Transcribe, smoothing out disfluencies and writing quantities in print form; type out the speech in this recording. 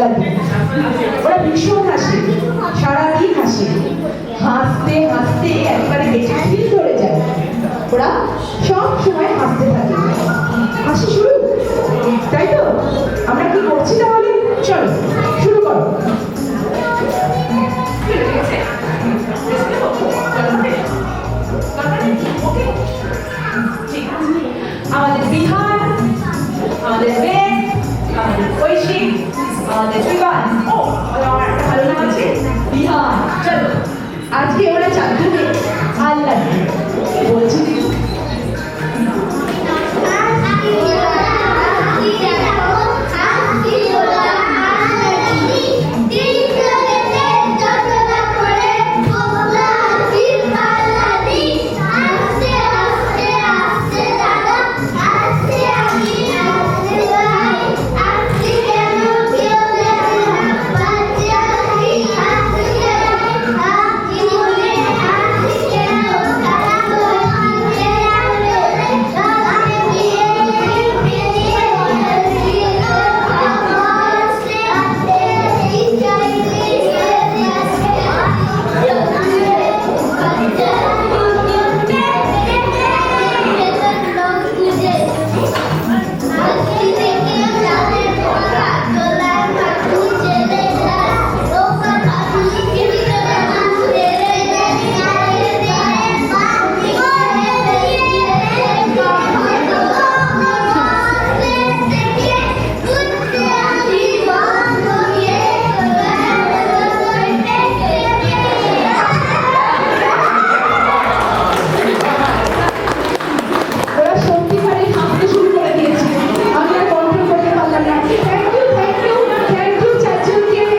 লাগে। ওরা ভীষণ হাসে, সারাদিন হাসে, হাসতে হাসতে একবারে বেঁচে ফিল ধরে যায়। ওরা সব সময় হাসতে থাকে। হাসি শুরু, তাই তো? আমরা কি করছি তাহলে? চলো শুরু করো। আমাদের বিহার, আমাদের বেদ, আমাদের ঐশী, আমাদের